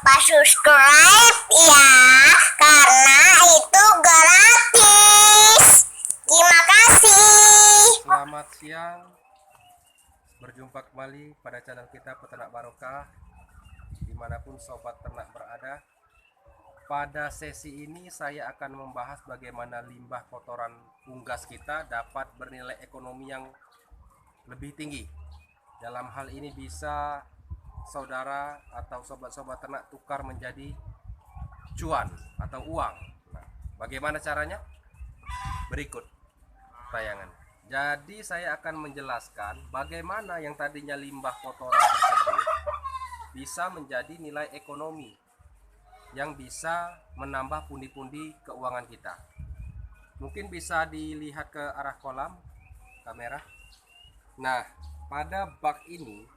lupa subscribe ya, karena itu gratis. Terima kasih. Selamat siang, berjumpa kembali pada channel kita Peternak Barokah, dimanapun sobat ternak berada. Pada sesi ini saya akan membahas bagaimana limbah kotoran unggas kita dapat bernilai ekonomi yang lebih tinggi. Dalam hal ini bisa saudara atau sobat-sobat ternak tukar menjadi cuan atau uang. Nah, bagaimana caranya? Berikut tayangan. Jadi saya akan menjelaskan bagaimana yang tadinya limbah kotoran tersebut bisa menjadi nilai ekonomi yang bisa menambah pundi-pundi keuangan kita. Mungkin bisa dilihat ke arah kolam kamera. Nah, pada bak ini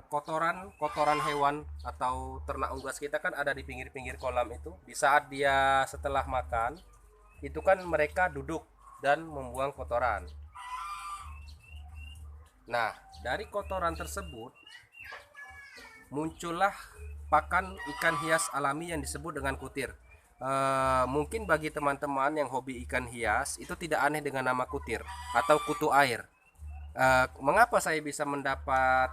kotoran hewan atau ternak unggas kita kan ada di pinggir-pinggir kolam itu. Di saat dia setelah makan, itu kan mereka duduk dan membuang kotoran. Nah, dari kotoran tersebut muncullah pakan ikan hias alami yang disebut dengan kutir. Mungkin bagi teman-teman yang hobi ikan hias itu tidak aneh dengan nama kutir atau kutu air. Mengapa saya bisa mendapat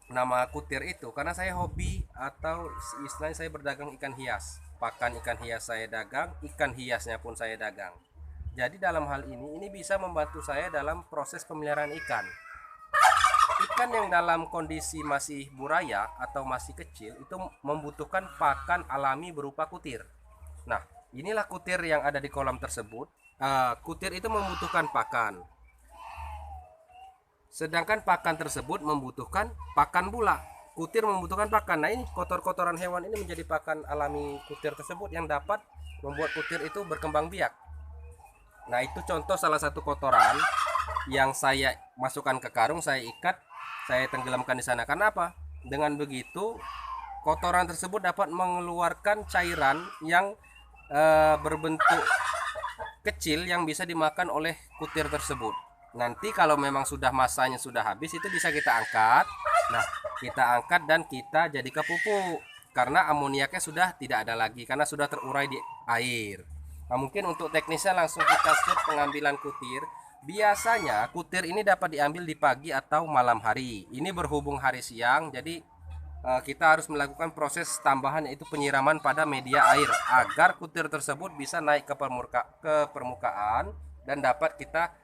nama kutir itu? Karena saya hobi atau istilahnya saya berdagang ikan hias. Pakan ikan hias saya dagang, ikan hiasnya pun saya dagang. Jadi dalam hal ini bisa membantu saya dalam proses pemeliharaan ikan. Ikan yang dalam kondisi masih buraya atau masih kecil itu membutuhkan pakan alami berupa kutir. Nah, inilah kutir yang ada di kolam tersebut. Kutir itu membutuhkan pakan, sedangkan pakan tersebut membutuhkan pakan pula. Kutir membutuhkan pakan. Nah, ini kotor-kotoran hewan ini menjadi pakan alami kutir tersebut yang dapat membuat kutir itu berkembang biak. Nah, itu contoh salah satu kotoran yang saya masukkan ke karung, saya ikat, saya tenggelamkan di sana. Karena apa? Dengan begitu kotoran tersebut dapat mengeluarkan cairan yang berbentuk kecil yang bisa dimakan oleh kutir tersebut. Nanti kalau memang sudah masanya sudah habis, itu bisa kita angkat. Nah, kita angkat dan kita jadi ke pupuk karena amoniaknya sudah tidak ada lagi karena sudah terurai di air. Nah, mungkin untuk teknisnya langsung kita shoot pengambilan kutir. Biasanya kutir ini dapat diambil di pagi atau malam hari. Ini berhubung hari siang, jadi kita harus melakukan proses tambahan, yaitu penyiraman pada media air agar kutir tersebut bisa naik ke permukaan dan dapat kita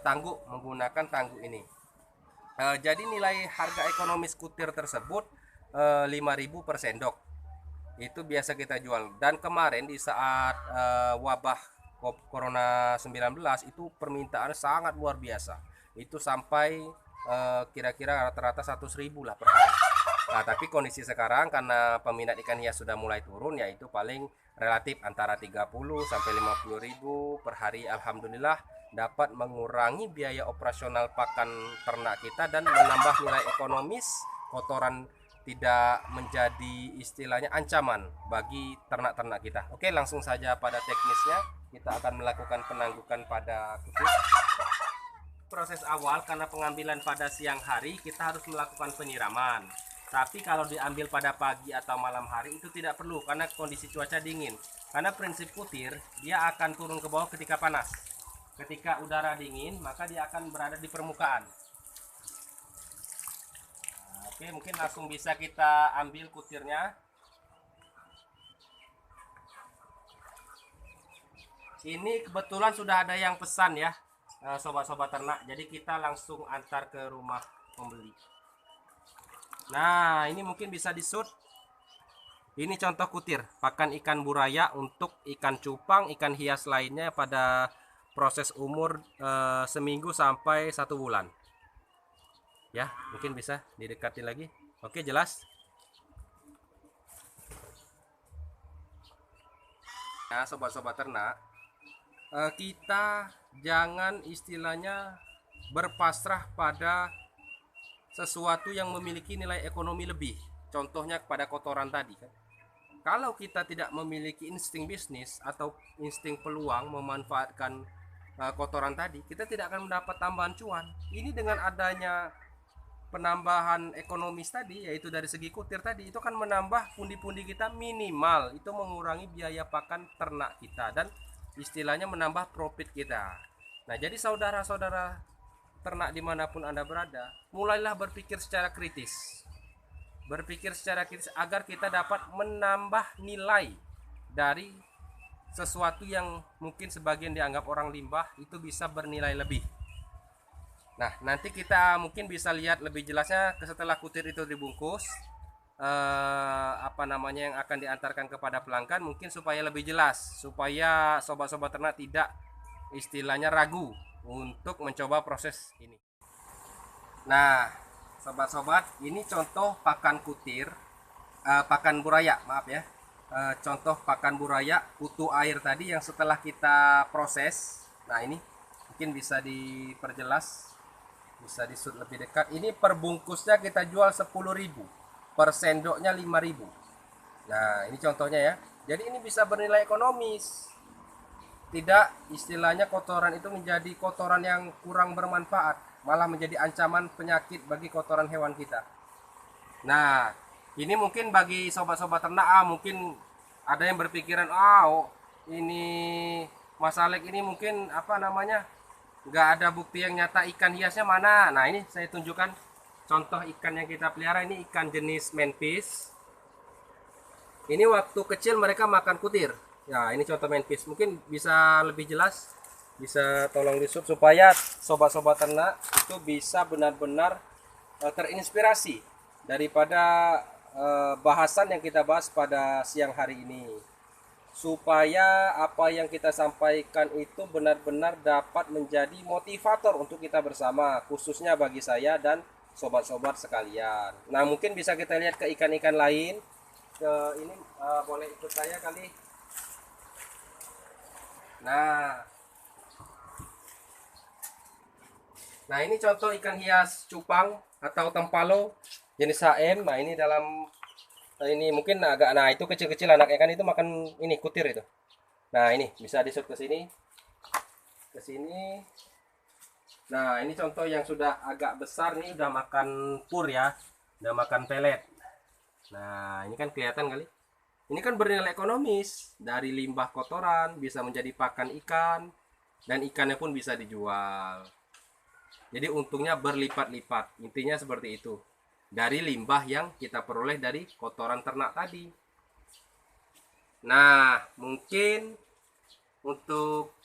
tangguk menggunakan tangguk ini. Jadi nilai harga ekonomis kutir tersebut 5.000 per sendok. Itu biasa kita jual. Dan kemarin di saat wabah Corona 19 itu permintaan sangat luar biasa. Itu sampai kira-kira rata-rata 100.000 lah per hari. Nah, tapi kondisi sekarang karena peminat ikan hias sudah mulai turun, yaitu paling relatif antara 30 sampai 50.000 per hari. Alhamdulillah dapat mengurangi biaya operasional pakan ternak kita dan menambah nilai ekonomis. Kotoran tidak menjadi istilahnya ancaman bagi ternak-ternak kita. Oke, langsung saja pada teknisnya. Kita akan melakukan penanggukan pada kutir. Proses awal karena pengambilan pada siang hari, kita harus melakukan penyiraman. Tapi kalau diambil pada pagi atau malam hari itu tidak perlu karena kondisi cuaca dingin. Karena prinsip kutir, dia akan turun ke bawah ketika panas. Ketika udara dingin, maka dia akan berada di permukaan. Oke, mungkin langsung bisa kita ambil kutirnya. Ini kebetulan sudah ada yang pesan ya, sobat-sobat ternak. Jadi kita langsung antar ke rumah pembeli. Nah, ini mungkin bisa di-shoot. Ini contoh kutir, pakan ikan buraya untuk ikan cupang, ikan hias lainnya pada proses umur seminggu sampai 1 bulan. Ya, mungkin bisa didekati lagi. Oke, jelas. Nah, sobat-sobat ternak, kita jangan istilahnya berpasrah pada sesuatu yang memiliki nilai ekonomi lebih. Contohnya pada kotoran tadi kan. Kalau kita tidak memiliki insting bisnis atau insting peluang memanfaatkan kotoran tadi, kita tidak akan mendapat tambahan cuan. Ini dengan adanya penambahan ekonomis tadi, yaitu dari segi kutir tadi, itu kan menambah pundi-pundi kita minimal, itu mengurangi biaya pakan ternak kita dan istilahnya menambah profit kita. Nah, jadi saudara-saudara ternak dimanapun Anda berada, mulailah berpikir secara kritis. Berpikir secara kritis agar kita dapat menambah nilai dari sesuatu yang mungkin sebagian dianggap orang limbah itu bisa bernilai lebih. Nah, nanti kita mungkin bisa lihat lebih jelasnya setelah kutir itu dibungkus, yang akan diantarkan kepada pelanggan, mungkin supaya lebih jelas, supaya sobat-sobat ternak tidak istilahnya ragu untuk mencoba proses ini. Nah, sobat-sobat, ini contoh pakan kutir, pakan buraya, maaf ya. Contoh pakan buraya kutu air tadi yang setelah kita proses. Nah, ini mungkin bisa diperjelas, bisa disut lebih dekat. Ini per bungkusnya kita jual 10.000, per sendoknya 5.000. Nah, ini contohnya ya. Jadi ini bisa bernilai ekonomis. Tidak istilahnya kotoran itu menjadi kotoran yang kurang bermanfaat, malah menjadi ancaman penyakit bagi kotoran hewan kita. Nah, ini mungkin bagi sobat-sobat ternak, mungkin ada yang berpikiran, ini Mas Alek ini mungkin nggak ada bukti yang nyata ikan hiasnya mana. Nah, ini saya tunjukkan contoh ikan yang kita pelihara. Ini ikan jenis manfish. Ini waktu kecil mereka makan kutir. Ya, ini contoh manfish. Mungkin bisa lebih jelas, bisa tolong di-shoot supaya sobat-sobat ternak itu bisa benar-benar terinspirasi daripada bahasan yang kita bahas pada siang hari ini, supaya apa yang kita sampaikan itu benar-benar dapat menjadi motivator untuk kita bersama, khususnya bagi saya dan sobat-sobat sekalian. Nah, mungkin bisa kita lihat ke ikan-ikan lain. Ini boleh ikut saya kali. Nah, ini contoh ikan hias cupang atau tempalo jenis HM. Nah, ini ini mungkin agak, nah itu kecil-kecil anak ikan itu makan ini kutir itu. Nah, ini bisa disut ke sini. Ke sini. Nah, ini contoh yang sudah agak besar nih, udah makan pur ya. Udah makan pelet. Nah, ini kan kelihatan kali. Ini kan bernilai ekonomis, dari limbah kotoran bisa menjadi pakan ikan dan ikannya pun bisa dijual. Jadi untungnya berlipat-lipat. Intinya seperti itu. Dari limbah yang kita peroleh dari kotoran ternak tadi. Nah, mungkin untuk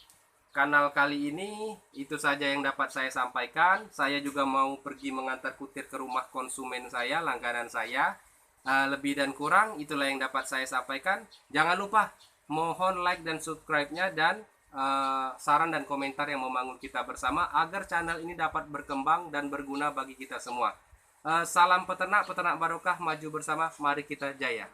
kanal kali ini itu saja yang dapat saya sampaikan. Saya juga mau pergi mengantar kutir ke rumah konsumen saya, langganan saya. Lebih dan kurang itulah yang dapat saya sampaikan. Jangan lupa mohon like dan subscribe-nya, dan saran dan komentar yang membangun kita bersama agar channel ini dapat berkembang dan berguna bagi kita semua. Salam peternak, peternak barokah, maju bersama, mari kita jaya.